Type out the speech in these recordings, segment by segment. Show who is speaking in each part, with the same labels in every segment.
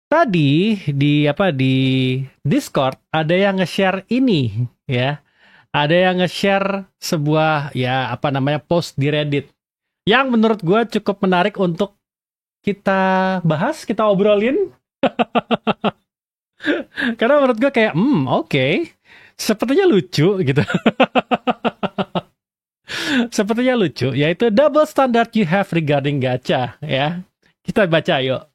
Speaker 1: Tadi di Discord ada yang nge-share ini ya. Ada yang nge-share sebuah ya apa namanya post di Reddit yang menurut gue cukup menarik untuk kita bahas, kita obrolin. Karena menurut gue kayak oke. Sepertinya lucu gitu. Sepertinya lucu, yaitu double standard you have regarding gacha ya. Kita baca yuk.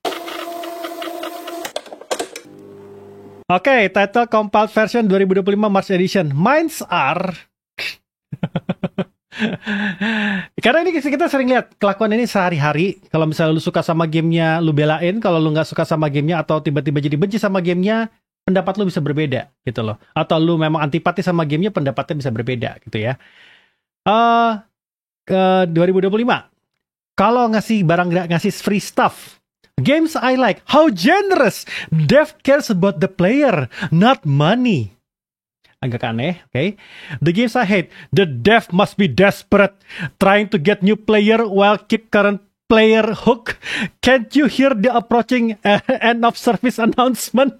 Speaker 1: Oke, title compiled version 2025 March edition. Minds are karena ini kita sering lihat kelakuan ini sehari-hari. Kalau misalnya lu suka sama gamenya, lu belain. Kalau lu nggak suka sama gamenya atau tiba-tiba jadi benci sama gamenya, pendapat lu bisa berbeda gitu loh. Atau lu memang antipati sama gamenya, pendapatnya bisa berbeda gitu ya. 2025. Kalau ngasih barang, ngasih free stuff. Games I like. How generous. Dev cares about the player, not money. Agak aneh, okay? The games I hate. The dev must be desperate, trying to get new player while keep current player hook. Can't you hear the approaching end of service announcement?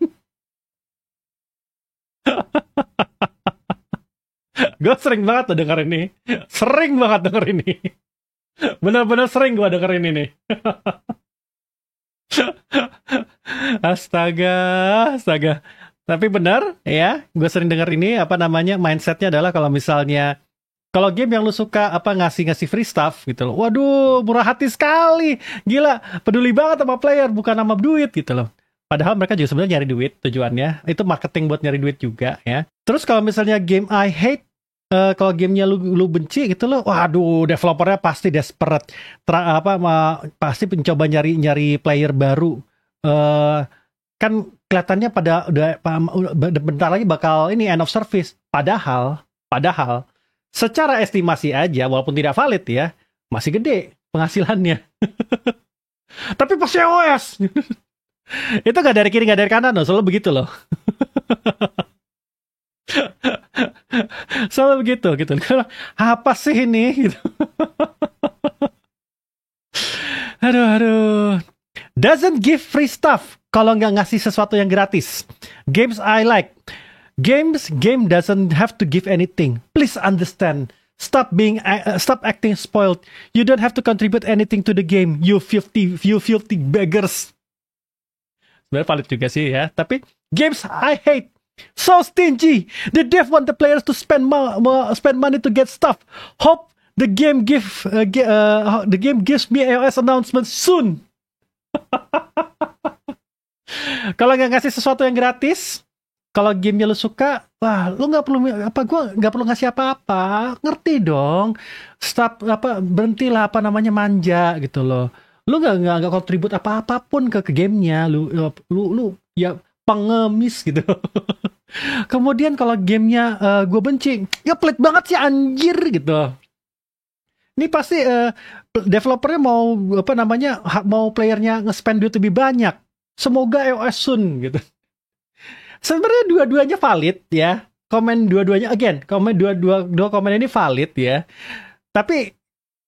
Speaker 1: Gue sering banget tuh denger ini. Sering banget denger ini. Bener-bener sering gue denger ini nih. Astaga, astaga. Tapi benar ya, gue sering dengar ini apa namanya mindsetnya adalah kalau misalnya kalau game yang lu suka apa ngasih free stuff gitu loh. Waduh, murah hati sekali. Gila, peduli banget sama player bukan sama duit gitu loh. Padahal mereka juga sebenarnya nyari duit tujuannya. Itu marketing buat nyari duit juga ya. Terus kalau misalnya game I hate kalau gamenya lu benci gitu loh, waduh, developernya pasti desperate, pasti mencoba nyari player baru. Kan kelihatannya udah bentar lagi bakal ini end of service. Padahal secara estimasi aja, walaupun tidak valid ya, masih gede penghasilannya. Tapi pas iOS itu nggak dari kiri nggak dari kanan loh, selalu begitu loh. Selalu begitu gitu. Apa sih ini gitu. Aduh. Doesn't give free stuff kalau nggak ngasih sesuatu yang gratis. Games I like. Game doesn't have to give anything. Please understand. Stop acting spoiled. You don't have to contribute anything to the game. You filthy beggars. Sebenarnya valid juga sih ya. Tapi games I hate. So stingy. The dev want the players to spend money to get stuff. Hope the game gives me iOS announcement soon. Kalau nggak ngasih sesuatu yang gratis, kalau gamenya lu suka, wah, lu nggak perlu gue nggak perlu ngasih apa-apa, ngerti dong. Stop berhentilah manja gitu loh. Lu nggak kontribut apa-apapun ke gamenya, lu ya pengemis gitu. Kemudian kalau gamenya gue benci, ya pelit banget sih anjir gitu. Ini pasti developernya mau playernya nge-spend duit lebih banyak. Semoga iOS soon gitu. Sebenarnya dua-duanya valid ya. Komen dua-duanya dua komen ini valid ya. Tapi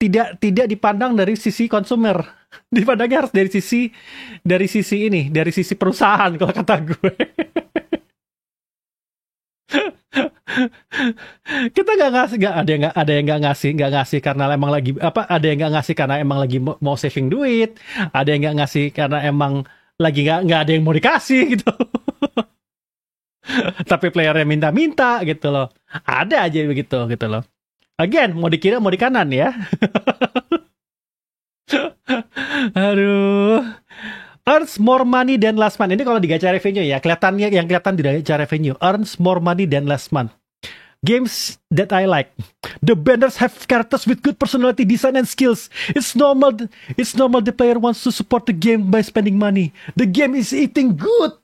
Speaker 1: tidak dipandang dari sisi konsumer. Dipandangnya harus dari sisi perusahaan kalau kata gue. Kita ada yang nggak ngasih karena emang lagi ada yang nggak ngasih karena emang lagi mau saving duit, ada yang nggak ngasih karena emang lagi nggak ada yang mau dikasih gitu. Tapi playernya minta gitu loh, ada aja begitu gitu loh. Again, mau di kiri mau di kanan ya. Aduh. Earns more money than last month. Ini kalau di gacha revenue ya, yang kelihatan di gacha revenue. Earns more money than last month. Games that I like. The banners have characters with good personality, design, and skills. It's normal the player wants to support the game by spending money. The game is eating good.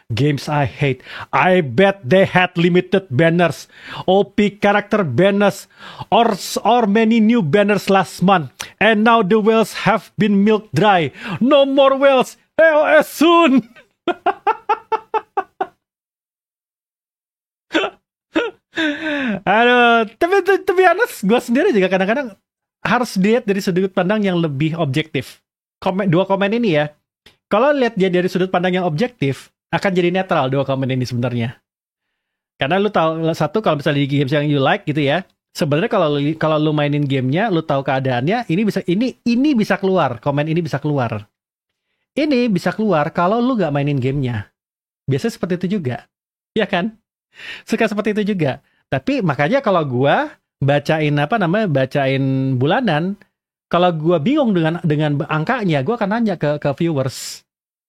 Speaker 1: Games I hate. I bet they had limited banners, OP character banners, or many new banners last month. And now the wells have been milked dry. No more wells. iOS soon. Aduh, tapi honest, gue sendiri juga kadang-kadang harus dilihat dari sudut pandang yang lebih objektif. Dua komen ini ya, Kalau lihat dia dari sudut pandang yang objektif, akan jadi netral dua komen ini sebenarnya. Karena lu tahu satu kalau misalnya di games yang you like gitu ya, sebenarnya kalau lu mainin gamenya, lu tahu keadaannya, ini bisa keluar, komen ini bisa keluar. Ini bisa keluar kalau lu nggak mainin gamenya. Biasanya seperti itu juga, ya kan? Suka seperti itu juga. Tapi makanya kalau gua bacain bulanan, kalau gua bingung dengan angkanya, gua akan nanya ke viewers.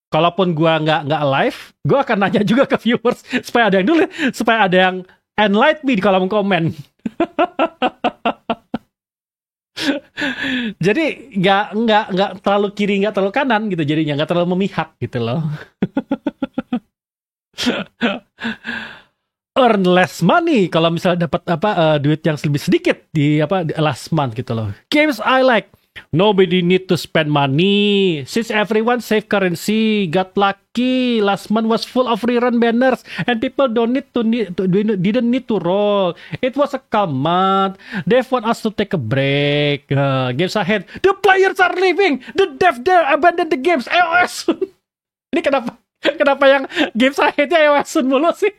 Speaker 1: Kalaupun gua nggak live, gua akan nanya juga ke viewers supaya ada yang enlighten me di kolom komen. Jadi nggak terlalu kiri, nggak terlalu kanan gitu, jadinya nggak terlalu memihak gitu loh. Earn less money kalau misalnya dapat duit yang lebih sedikit di last month gitu loh. Games I like. Nobody need to spend money. Since everyone save currency, got lucky. Last month was full of rerun banners, and people didn't need to roll. It was a calm month. Dev want us to take a break. Games ahead. The players are leaving. The dev there abandon the games. iOS. Ini kenapa yang games ahead-nya iOS mulu sih?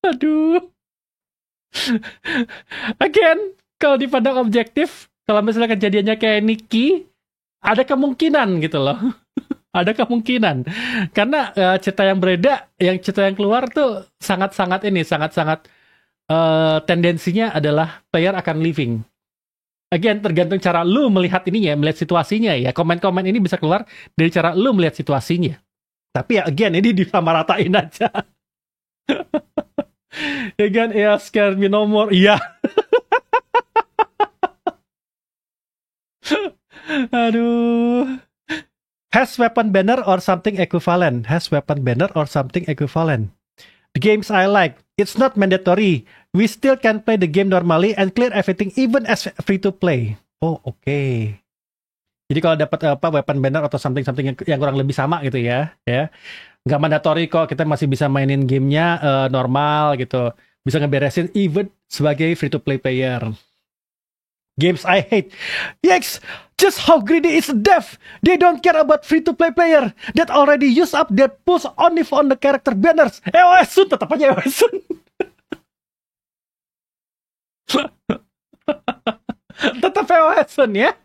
Speaker 1: Aduh. Again, kalau dipandang objektif, kalau misalnya kejadiannya kayak Nikki, ada kemungkinan gitu loh. Ada kemungkinan. Karena cerita yang berbeda, cerita yang keluar tuh sangat-sangat tendensinya adalah player akan leaving. Again, tergantung cara lu melihat ininya, melihat situasinya ya. Komen-komen ini bisa keluar dari cara lu melihat situasinya. Tapi ya again, ini disamaratain aja. Again, ya scare me no more. Iya. Aduh. Has weapon banner or something equivalent. Has weapon banner or something equivalent. The games I like. It's not mandatory. We still can play the game normally and clear everything even as free to play. Oh, oke. Okay. Jadi kalau dapat weapon banner atau something yang kurang lebih sama gitu ya. Nggak mandatory kok, kita masih bisa mainin gamenya normal gitu. Bisa ngeberesin even sebagai free-to-play player. Games I hate. Yes, just how greedy is dev. They don't care about free-to-play player that already use up their pools only on the character banners. iOS tetap aja iOS. Tetap iOS ya.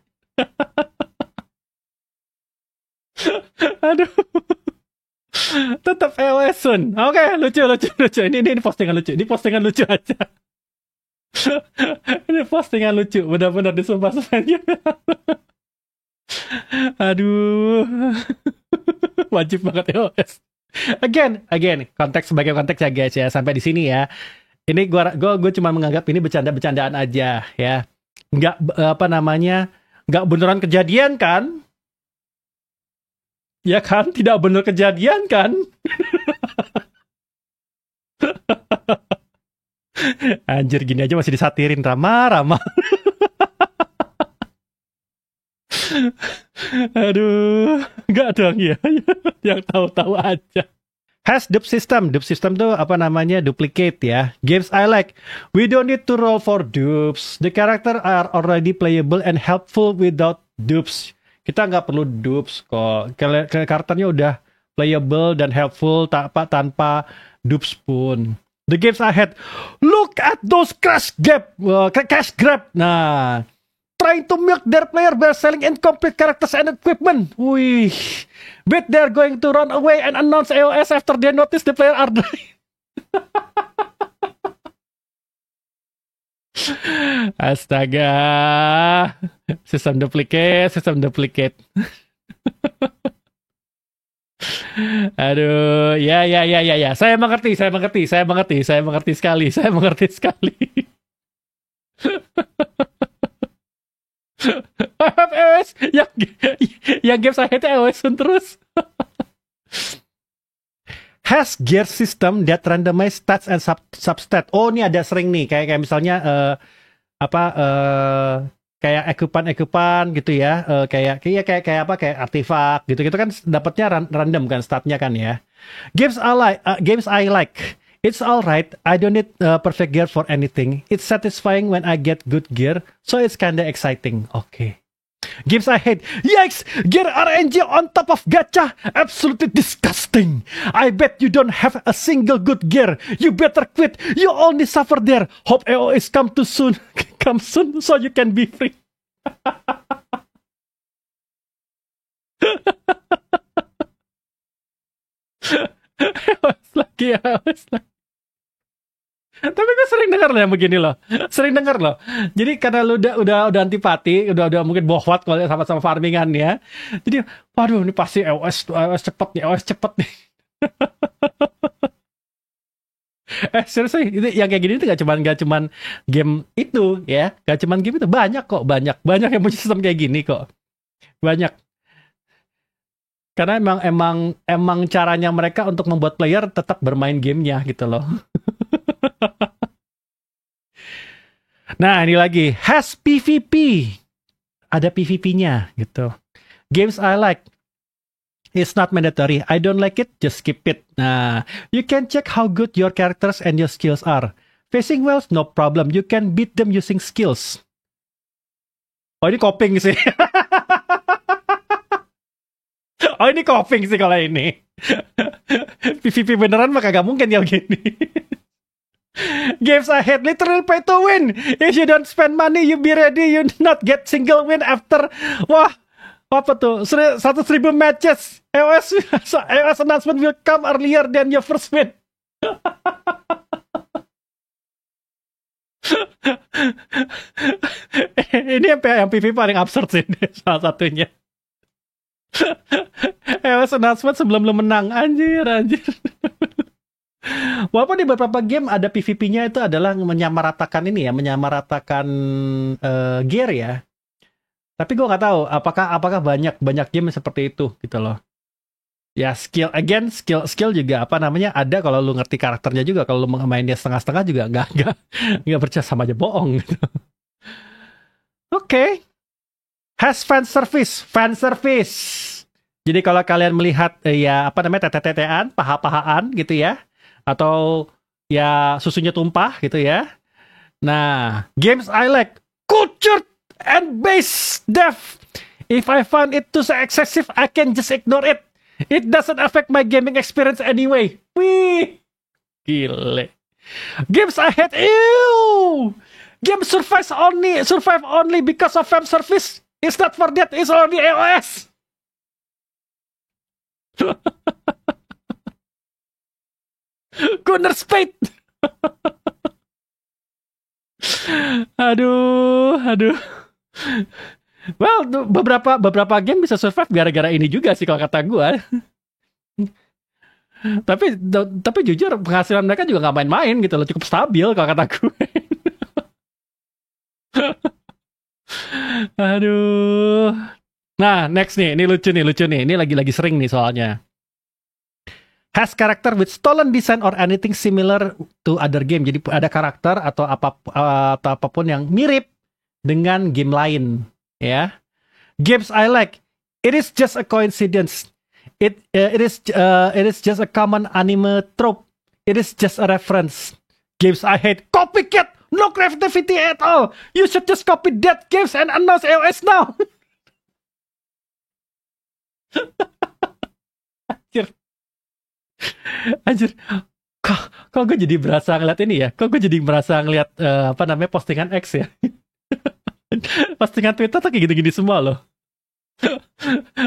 Speaker 1: Aduh. Tetap iOS-un. Oke, lucu. Ini postingan lucu. Ini postingan lucu aja. Ini postingan lucu. Benar-benar disumpah-sumpahin. Aduh. Wajib banget iOS. Again, konteks sebagai konteks ya guys ya. Sampai di sini ya. Ini gue cuma menganggap ini bercandaan aja ya. Nggak nggak beneran kejadian kan? Ya kan, tidak benar kejadian kan? Anjir, gini aja masih disatirin, Rama. Aduh, enggak dong ya. Yang tahu-tahu aja. Has dupe system. Dupe system tuh duplicate ya. Games I like. We don't need to roll for dupes. The character are already playable and helpful without dupes. Kita nggak perlu dupes kok. Karakternya udah playable dan helpful tanpa dupes pun. The games ahead. Look at those cash grab. Nah, trying to milk their player by selling incomplete characters and equipment. Wih, bet they're going to run away and announce AOS after they notice the player are dying. Astaga, sistem duplicate. Aduh, ya. Saya mengerti sekali. iOS yang game saya itu iOS terus. Has gear system that randomize stats and substat. Oh, ini ada sering nih kayak misalnya kayak ekupan gitu ya, kayak artefak gitu kan dapatnya random kan statnya kan ya. Games I like. It's alright. I don't need perfect gear for anything. It's satisfying when I get good gear, so it's kinda exciting. Oke. Games I hate. Yikes! Gear RNG on top of gacha. Absolutely disgusting. I bet you don't have a single good gear. You better quit. You only suffer there. Hope AOS come too soon. Come soon so you can be free. AOS lagi, AOS lagi. Tapi gue sering dengar loh yang begini loh, sering dengar loh. Jadi karena lu udah antipati, udah mungkin bohwat kalau sama-sama farmingan ya. Jadi, waduh ini pasti EOS cepet nih, EOS cepet nih. Serius itu yang kayak gini tuh gak cuman game itu ya, gak cuman game itu, banyak kok, banyak yang punya sistem kayak gini kok, banyak. Karena emang caranya mereka untuk membuat player tetap bermain gamenya gitu loh. Nah, ini lagi has PvP. Ada PvP-nya gitu. Games I like. It's not mandatory. I don't like it, just skip it. Nah, you can check how good your characters and your skills are. Facing well, no problem. You can beat them using skills. Oh, ini coping sih. Oh, ini coping sih kalau ini. PvP beneran mah kagak mungkin ya begini. Games I hate, literally pay to win. If you don't spend money, you be ready, you not get single win after. Wah, apa tuh? 100,000 matches. EOS announcement will come earlier than your first win. Ini yang PvP paling absurd sih, salah satunya. EOS announcement sebelum lu menang, anjir. Walaupun di beberapa game ada PvP-nya itu adalah menyamaratakan ini ya, menyamaratakan gear ya. Tapi gue nggak tahu apakah banyak game seperti itu gitu loh. Ya skill juga apa namanya ada kalau lu ngerti karakternya juga. Kalau lu mainnya setengah-setengah juga nggak percaya, sama aja bohong gitu. Oke. Has fan service. Jadi kalau kalian melihat ya apa namanya tete-tetean, paha-pahaan gitu ya. Atau ya susunya tumpah gitu ya. Nah, games I like cultured and base depth. If I find it too excessive, I can just ignore it. It doesn't affect my gaming experience anyway. Wih, gile. Games I hate. Ew. Game survive only because of fan service. It's not for that. It's only AOS. Gunner Spade. aduh. Well, beberapa game bisa survive gara-gara ini juga sih kalau kata gue. tapi jujur penghasilan mereka juga nggak main-main gitu loh, cukup stabil kalau kata gue. Aduh. Nah, next nih, ini lucu nih. Ini lagi sering nih soalnya. Has character with stolen design or anything similar to other game. Jadi ada karakter atau apapun yang mirip dengan game lain, ya. Games I like. It is just a coincidence. It is just a common anime trope. It is just a reference. Games I hate. Copycat. No creativity at all. You should just copy that games and announce AOS now. Anjir, kok gue jadi berasa ngeliat ini ya? Kok gue jadi merasa ngeliat apa namanya postingan X ya? Postingan Twitter tuh kayak gini-gini semua loh.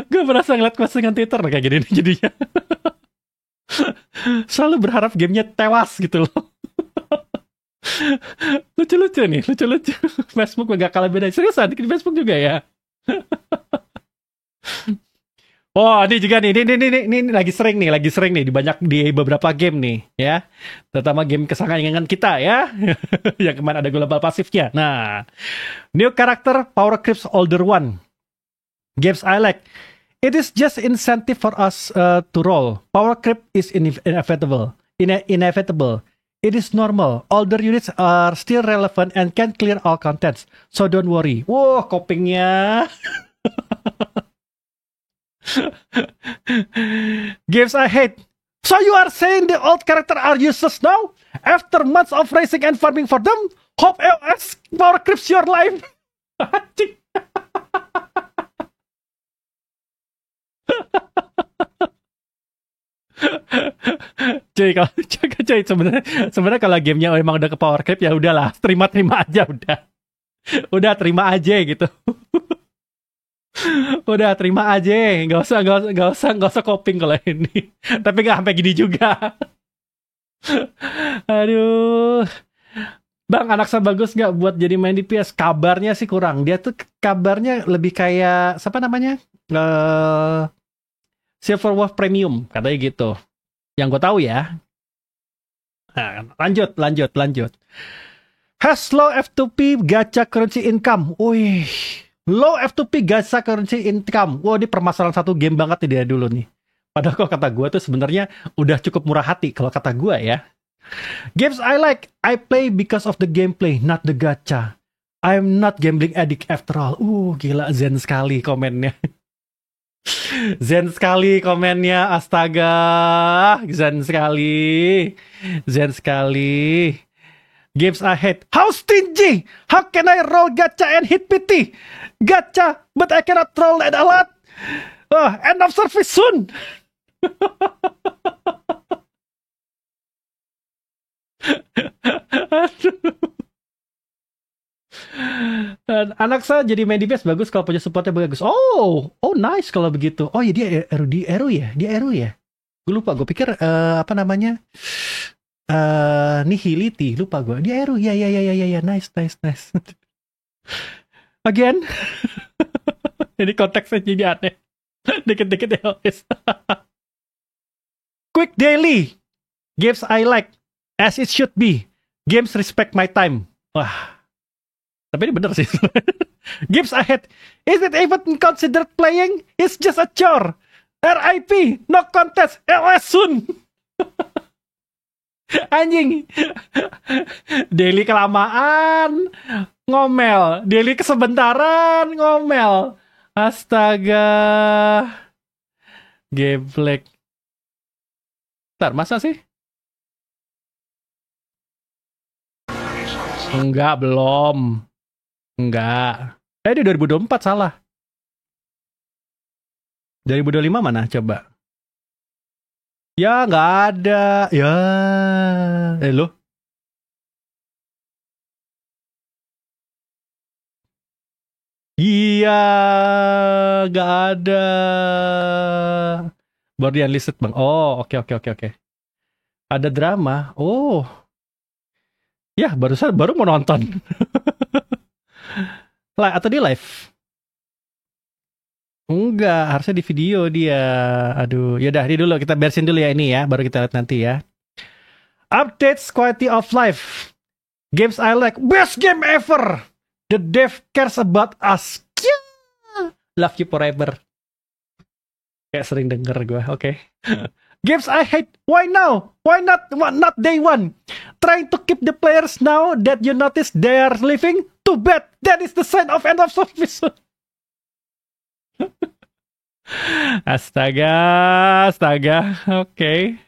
Speaker 1: Gue berasa ngeliat postingan Twitter kayak gini jadinya. Selalu berharap gamenya tewas gitu loh. Lucu-lucu nih. Facebook gak kalah beda. Seriusan, di Facebook juga ya. Oh, ini juga nih, ini lagi sering nih di beberapa game nih, ya. Terutama game kesayangan kita ya, yang kemarin ada global pasifnya. Nah, new character Power Creeps Older One. Games I like. It is just incentive for us to roll. Power creep is inevitable. It is normal. Older units are still relevant and can clear all contents. So don't worry. Wow, copingnya. Games I hate. So you are saying the old character are useless now? After months of racing and farming for them? Hope AOS power creeps your life. Cuy, kalau cuy sebenarnya kalau gamenya emang udah ke power creep ya udahlah, terima aja udah. Udah terima aja gitu. Udah terima aja, nggak usah coping kalau ini. Tapi nggak sampai gini juga. Aduh. Bang, anak saya bagus nggak buat jadi main di PS? Kabarnya sih kurang. Dia tuh kabarnya lebih kayak siapa namanya? Silver Wolf Premium, katanya gitu. Yang gue tahu ya. Nah, lanjut. Has low F2P gacha currency income. Wih, low F2P gacha currency income. Wah, ini permasalahan satu game banget nih dia dulu nih. Padahal kalau kata gue tuh sebenarnya udah cukup murah hati kalau kata gue ya. Games I like, I play because of the gameplay, not the gacha. I'm not gambling addict after all. Gila zen sekali komennya. Zen sekali komennya, astaga. Zen sekali. Games I hate. How stingy! How can I roll gacha and hit PT? Gacha, but I cannot roll it a lot. End of service soon. Dan anak saya jadi main DPS bagus kalau punya supportnya bagus. Oh nice kalau begitu. Oh ya dia Eru ya. Gue lupa. Gue pikir apa namanya? Nihility. Lupa gue. Dia Eru. Ya. Nice. Again. Ini konteksnya jadi aneh. Dikit-dikit egois. Quick daily. Games I like. As it should be. Games respect my time. Wah. Tapi ini bener sih. Games I hate. Is it even considered playing? It's just a chore. RIP. No contest. LS soon. Anjing. Daily kelamaan. Ngomel. Daily kesebentaran. Ngomel. Astaga. Geblek. Ntar, masa sih? Enggak, belum. Enggak. Di 2024 salah. 2025 mana coba? Ya, nggak ada. Ya. Lo? Iya, nggak ada. Baru di unlisted, Bang. Oh, oke. Ada drama. Oh. Ya, baru mau nonton. Atau di live? Enggak, harusnya di video dia. Aduh, yaudah, ini dulu kita beresin dulu ya ini ya, baru kita lihat nanti ya. Updates quality of life. Games I like, best game ever. The dev cares about us. Love you forever. Kayak sering denger gue, oke. Games I hate, why now? Why not day one? Trying to keep the players now that you notice they are leaving? Too bad, that is the sign of end of service. Astaga. Oke.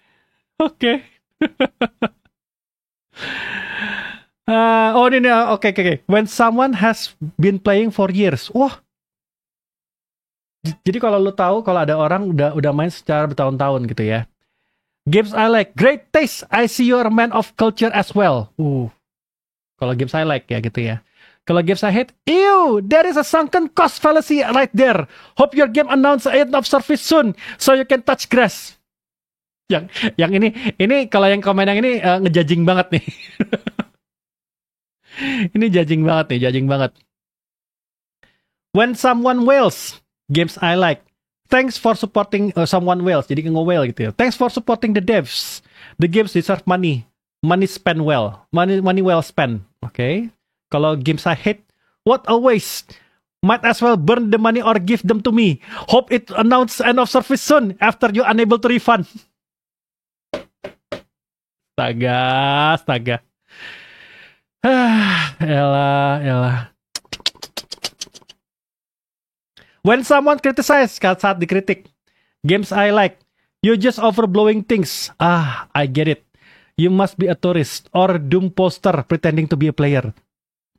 Speaker 1: Ini oke. When someone has been playing for years. Wah. Jadi kalau lu tahu kalau ada orang udah main secara bertahun-tahun gitu ya. Games I like, great taste. I see you're a man of culture as well. Kalau games I like ya gitu ya. Kalau games I hate, ew, there is a sunken cost fallacy right there. Hope your game announce end of service soon, so you can touch grass. Yang ini kalau yang komen yang ini ngejudging banget nih. Ini judging banget. When someone wails, games I like. Thanks for supporting someone wails. Jadi nge-wail gitu ya. Thanks for supporting the devs. The games deserve money. Money spent well. Money well spent. Okay. Kalau games I hate, what a waste. Might as well burn the money or give them to me. Hope it announce end of service soon after you unable to refund. Astaga. Elah. When someone criticize, saat dikritik. Games I like. You just overblowing things. I get it. You must be a tourist or doom poster pretending to be a player.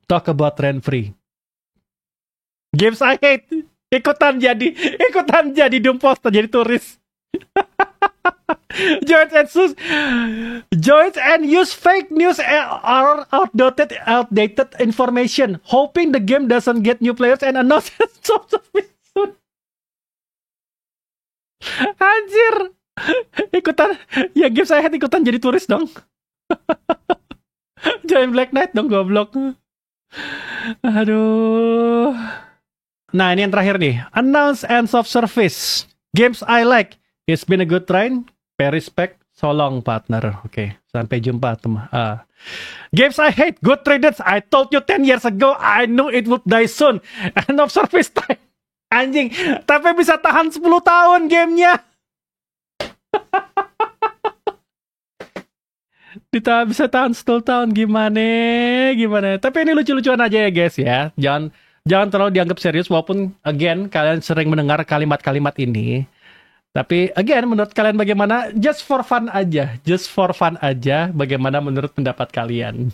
Speaker 1: Talk about rent-free. Games I hate. Ikutan jadi doom poster, jadi turis. Join and use fake news or outdated information, hoping the game doesn't get new players and announce it soon. Anjir, ikutan, ya game saya ikutan jadi turis dong. Join Black Knight dong, goblok. Aduh. Nah, ini yang terakhir nih. Announce ends of service. Games I like. It's been a good train. Pay respect. So long, partner. Oke, sampai jumpa, teman. Games I hate. Good traders. I told you 10 years ago. I knew it would die soon. End of service time. Anjing. Tapi bisa tahan 10 tahun gamenya. Bisa tahan 10 tahun gimana. Tapi ini lucu-lucuan aja ya guys ya. Jangan terlalu dianggap serius walaupun again kalian sering mendengar kalimat-kalimat ini. Tapi again menurut kalian bagaimana? Just for fun aja bagaimana menurut pendapat kalian.